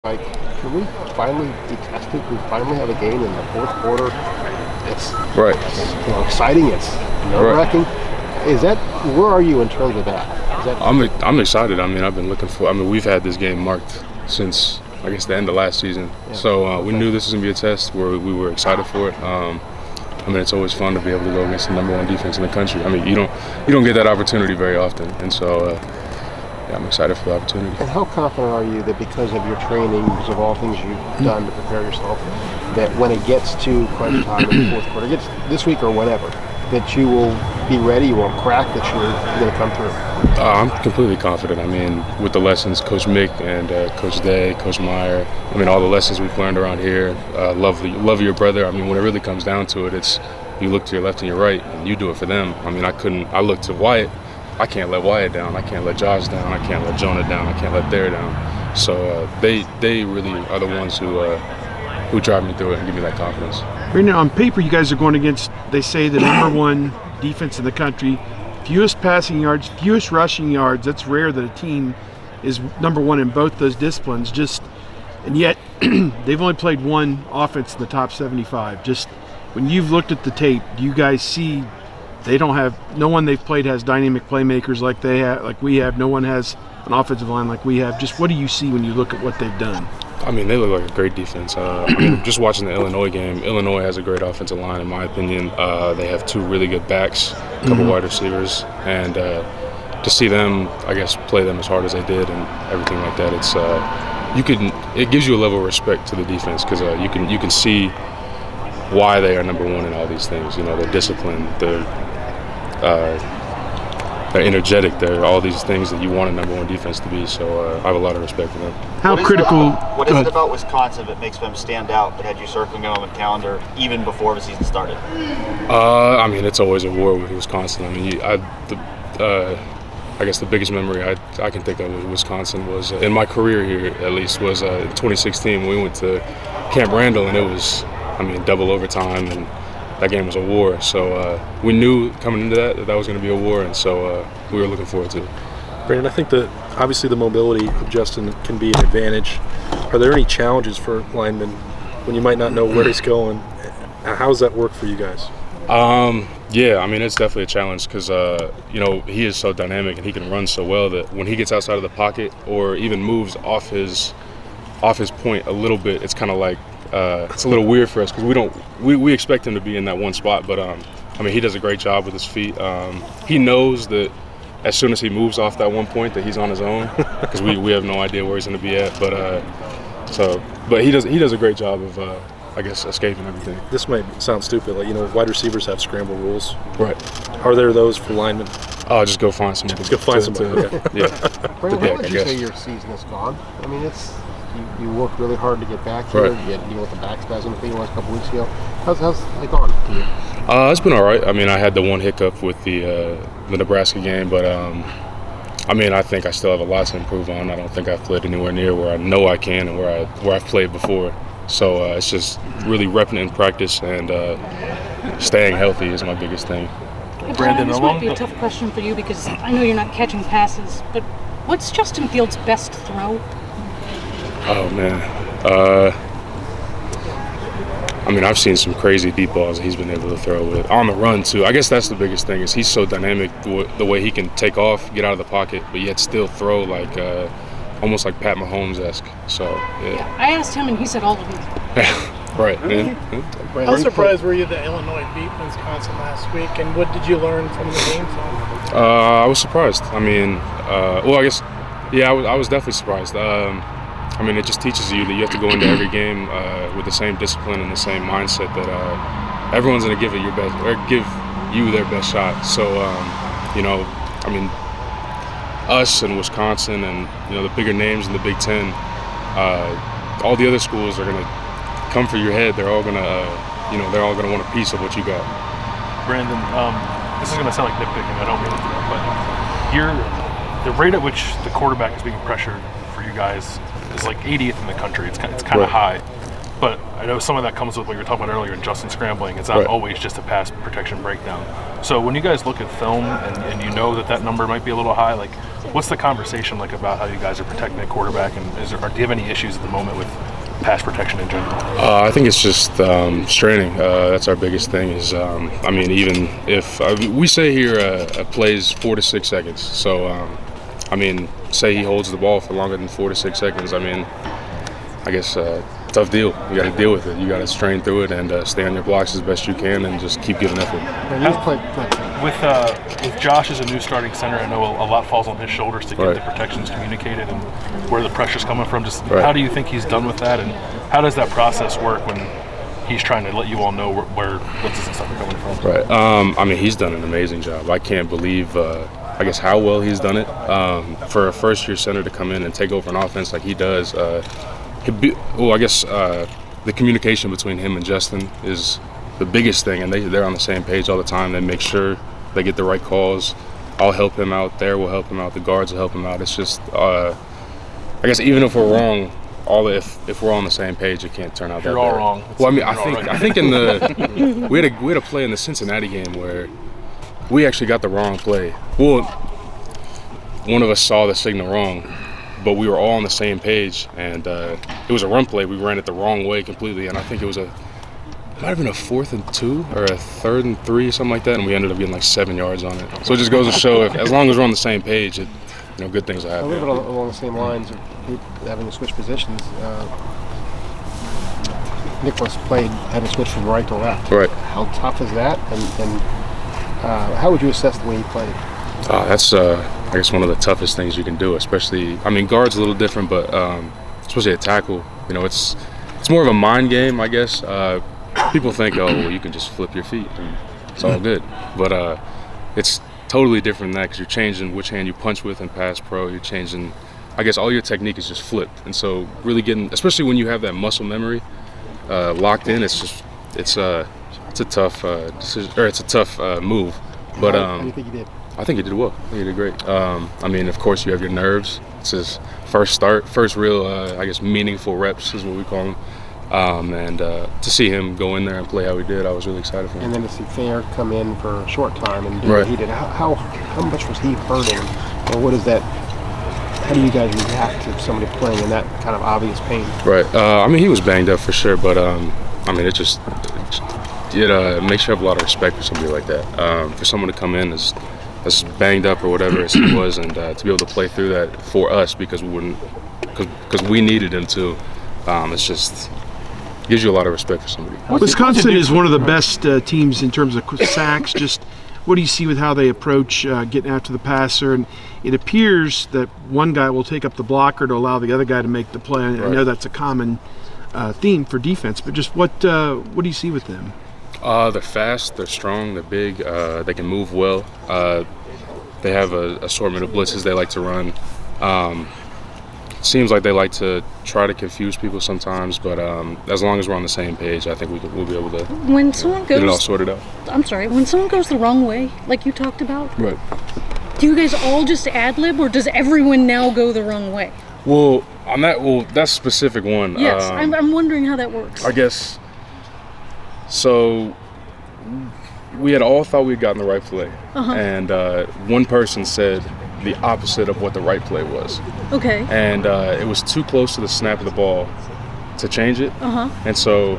Like, can we finally be tested? We finally have a game in the fourth quarter. It's right. Exciting. It's nerve-wracking. Is that, where are you in terms of that? I'm excited. I mean, I've been looking for. I mean, we've had this game marked since I guess the end of last season. Yeah. So we knew this was gonna be a test where we were excited for it. I mean, it's always fun to be able to go against the #1 defense in the country. I mean, you don't get that opportunity very often, and so. Yeah, I'm excited for the opportunity. And how confident are you that because of your training, because of all things you've done to prepare yourself, that when it gets to crunch time in the fourth quarter, gets this week or whatever, that you will be ready, you won't crack, that you're going to come through? I'm completely confident. I mean, with the lessons Coach Mick and Coach Day, Coach Meyer, I mean, all the lessons we've learned around here, love your brother. I mean, when it really comes down to it, it's you look to your left and your right, and you do it for them. I mean, I look to Wyatt. I can't let Wyatt down. I can't let Josh down. I can't let Jonah down. I can't let Thayer down. So they really are the ones who drive me through it and give me that confidence. Branden, on paper, you guys are going against, they say, the #1 defense in the country. Fewest passing yards, fewest rushing yards. That's rare that a team is #1 in both those disciplines. And yet, they've only played one offense in the top 75. Just when you've looked at the tape, do you guys see? No one they've played has dynamic playmakers like they have, like we have. No one has an offensive line like we have. Just what do you see when you look at what they've done? I mean, they look like a great defense. I mean, just watching the Illinois game, Illinois has a great offensive line, in my opinion. They have two really good backs, a couple wide receivers, and to see them, I guess, play them as hard as they did and everything like that, it gives you a level of respect to the defense because you can see why they are #1 in all these things. You know, they're disciplined, they're energetic. They're all these things that you want a #1 defense to be. So I have a lot of respect for them. How critical? What is it about Wisconsin that makes them stand out? That had you circling them on the calendar even before the season started? I mean, it's always a war with Wisconsin. I mean, I guess the biggest memory I can think of with Wisconsin was in my career here, at least, was in 2016 when we went to Camp Randall, and it was, I mean, double overtime, and that game was a war. So we knew coming into that was going to be a war, and so we were looking forward to it. Branden, I think that obviously the mobility of Justin can be an advantage. Are there any challenges for linemen when you might not know where he's going? How does that work for you guys? Yeah, I mean, it's definitely a challenge because, you know, he is so dynamic and he can run so well that when he gets outside of the pocket or even moves off his point a little bit, it's kind of like, it's a little weird for us because we expect him to be in that one spot, but I mean, he does a great job with his feet. He knows that as soon as he moves off that one point that he's on his own because we have no idea where he's going to be at, but he does a great job of I guess escaping everything. This might sound stupid, like, you know, wide receivers have scramble rules. Right. Are there those for linemen? Oh, just go find somebody. Just go find somebody. Okay. Yeah. Branden, how would you say your season is gone? I mean, it's you work really hard to get back here. Right. You had to deal with the back spasm thing a couple weeks ago. How's it gone to you? It's been all right. I mean, I had the one hiccup with the Nebraska game, but I mean, I think I still have a lot to improve on. I don't think I've played anywhere near where I know I can and where I've played before. So it's just really repping in practice and staying healthy is my biggest thing. Branden, this might be a tough question for you because I know you're not catching passes, but what's Justin Fields' best throw? Oh, man. I mean, I've seen some crazy deep balls that he's been able to throw with on the run, too. I guess that's the biggest thing is he's so dynamic the way he can take off, get out of the pocket, but yet still throw like almost like Pat Mahomes-esque. So, yeah. I asked him, and he said all of them. Right. Really? How surprised were you that Illinois beat Wisconsin last week, and what did you learn from the game film? I was surprised. I mean, well, I guess, yeah, I was definitely surprised. I mean, it just teaches you that you have to go into every game with the same discipline and the same mindset that everyone's going to give it your best, or give you their best shot. So, you know, I mean, us and Wisconsin and, you know, the bigger names in the Big Ten, all the other schools are going to come for your head. They're all going to, you know, they're all going to want a piece of what you got. Branden, this is going to sound like nitpicking. I don't mean it to, but the rate at which the quarterback is being pressured for you guys is like 80th in the country. It's kind of high. But I know some of that comes with what you were talking about earlier in Justin scrambling. It's not always just a pass protection breakdown. So when you guys look at film and you know that number might be a little high, like what's the conversation like about how you guys are protecting the quarterback? And do you have any issues at the moment with pass protection in general? I think it's just straining. That's our biggest thing is, I mean, even if we say here a play's 4 to 6 seconds. So, I mean, say he holds the ball for longer than 4 to 6 seconds. I mean, I guess tough deal. You got to deal with it. You got to strain through it and stay on your blocks as best you can and just keep giving effort. With Josh as a new starting center, I know a lot falls on his shoulders to get the protections communicated and where the pressure's coming from. Just how do you think he's done with that, and how does that process work when he's trying to let you all know where blitzes and stuff are coming from? Right. I mean, he's done an amazing job. I can't believe, I guess, how well he's done it. For a first-year center to come in and take over an offense like he does, the communication between him and Justin is the biggest thing, and they're on the same page all the time. They make sure they get the right calls. I'll help him out. There will help him out. The guards will help him out. It's just, I guess, even if we're wrong, if we're all on the same page, it can't turn out that bad. You're all wrong. Well, I mean, I think in the we had a play in the Cincinnati game where we actually got the wrong play. Well, one of us saw the signal wrong, but we were all on the same page, and it was a run play. We ran it the wrong way completely, and I think it might have been a 4th and 2 or a 3rd and 3, something like that, and we ended up getting like 7 yards on it. So it just goes to show, as long as we're on the same page, good things will happen. A little bit along the same lines of having to switch positions. Nicholas had to switch from right to left. Right. How tough is that, and how would you assess the way he played? That's, I guess, one of the toughest things you can do, especially, I mean, guard's a little different, but especially at tackle, it's more of a mind game, I guess. People think, oh, well, you can just flip your feet and it's all good. But it's totally different than that because you're changing which hand you punch with in pass pro. You're changing, I guess, all your technique is just flipped. And so really getting, especially when you have that muscle memory locked in, it's a tough decision, or it's a tough move. But how do you think he did? I think he did well. I think he did great. I mean, of course, you have your nerves. It's his first real, I guess, meaningful reps is what we call them. And to see him go in there and play how he did, I was really excited for him. And then to see Fair come in for a short time and do what he did, how much was he hurting, or what is that? How do you guys react to somebody playing in that kind of obvious pain? Right. I mean, he was banged up for sure, but I mean, it makes you have a lot of respect for somebody like that. For someone to come in as banged up or whatever as he was, and to be able to play through that for us because we needed him to. It's just gives you a lot of respect for somebody. Wisconsin is one of the best teams in terms of sacks. Just what do you see with how they approach getting after the passer? And it appears that one guy will take up the blocker to allow the other guy to make the play. I know that's a common theme for defense, but just what do you see with them? They're fast, they're strong, they're big, they can move well. They have an assortment of blitzes they like to run. Seems like they like to try to confuse people sometimes, but as long as we're on the same page, I think we'll be able to get it all sorted out. I'm sorry, when someone goes the wrong way, like you talked about, right? Do you guys all just ad-lib, or does everyone now go the wrong way? Well, that specific one. Yes, I'm wondering how that works. I guess. So we had all thought we had gotten the right play, and one person said the opposite of what the right play was. Okay. And it was too close to the snap of the ball to change it. And so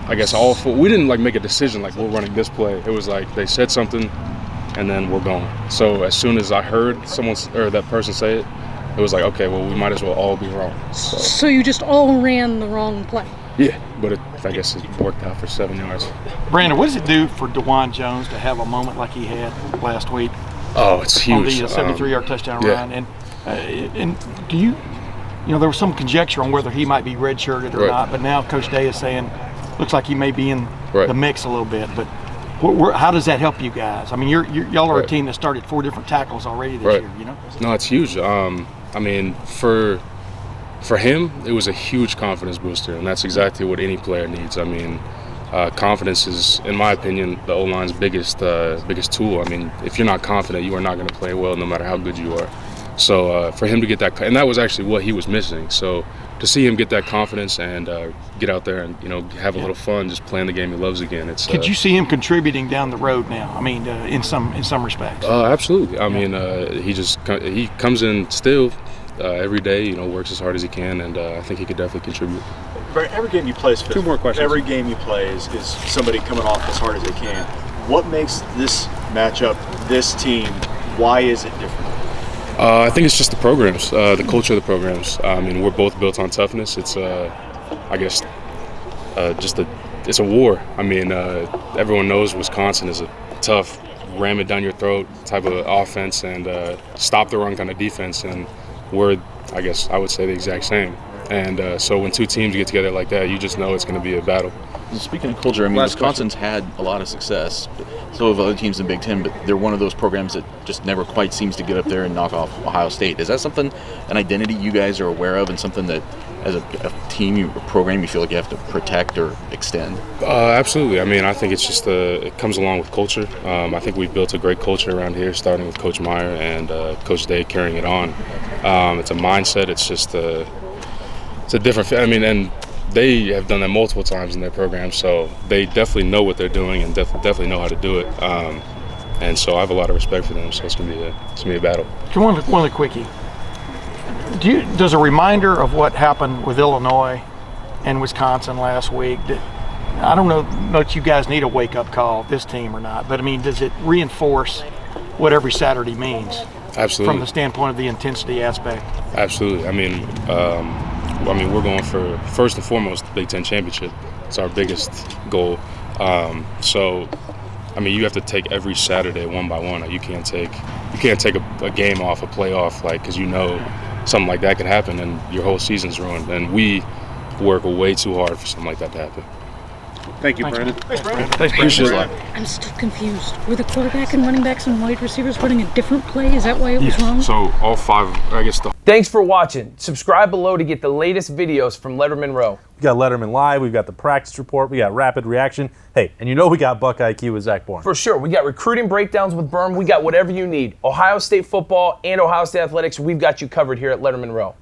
I guess all four, we didn't like make a decision like we're running this play. It was like they said something and then we're going. So as soon as I heard that person say it, it was like, okay, well, we might as well all be wrong. So you just all ran the wrong play? Yeah, but I guess it worked out for 7 yards. Brandon, what does it do for DeJuan Jones to have a moment like he had last week? Oh, it's huge. On the 73-yard touchdown run. And do you there was some conjecture on whether he might be redshirted or not, but now Coach Day is saying looks like he may be in the mix a little bit. But how does that help you guys? I mean, y'all are a team that started 4 different tackles already this year, No, it's huge. I mean, for him, it was a huge confidence booster, and that's exactly what any player needs. I mean, confidence is, in my opinion, the O-line's biggest tool. I mean, if you're not confident, you are not going to play well no matter how good you are. So for him to get that, and that was actually what he was missing. So to see him get that confidence and get out there and have a little fun, just playing the game he loves again. It's. Could you see him contributing down the road now? I mean, in some respects. Absolutely. I mean, he comes in still every day. Works as hard as he can, and I think he could definitely contribute. Every game you play is physical. 2 more questions. Every game you play is somebody coming off as hard as they can. What makes this matchup, this team, why is it different? I think it's just the programs, the culture of the programs. I mean, we're both built on toughness. It's, I guess, it's a war. I mean, everyone knows Wisconsin is a tough, ram it down your throat type of offense and stop the run kind of defense. And we're, I guess, I would say the exact same. And so when 2 teams get together like that, you just know it's going to be a battle. Speaking of culture, I mean, Wisconsin's had a lot of success. So have other teams in the Big Ten, but they're one of those programs that just never quite seems to get up there and knock off Ohio State. Is that something, an identity you guys are aware of, and something that, as a team, a program, you feel like you have to protect or extend? Absolutely. I mean, I think it's just it comes along with culture. I think we've built a great culture around here, starting with Coach Meyer and Coach Day carrying it on. It's a mindset. It's just it's a different. I mean, and they have done that multiple times in their program, so they definitely know what they're doing and definitely know how to do it. And so I have a lot of respect for them. So it's gonna be a battle. One other quickie. Does a reminder of what happened with Illinois and Wisconsin last week? I don't know that you guys need a wake-up call, this team or not, but I mean, does it reinforce what every Saturday means? Absolutely. From the standpoint of the intensity aspect. Absolutely. I mean, we're going for, first and foremost, the Big Ten championship. It's our biggest goal. So, I mean, you have to take every Saturday one by one. You can't take a game off, a playoff, because something like that could happen and your whole season's ruined. And we work way too hard for something like that to happen. Thank you, Branden. Thanks, Branden. Appreciate it. I'm still confused. Were the quarterback and running backs and wide receivers running a different play? Is that why it was wrong? So all 5, I guess. Thanks for watching. Subscribe below to get the latest videos from Lettermen Row. We got Lettermen Live, we've got the practice report, we got rapid reaction. Hey, and we got Buckeye IQ with Zach Bourne. For sure. We got recruiting breakdowns with Berm. We got whatever you need. Ohio State football and Ohio State athletics, we've got you covered here at Lettermen Row.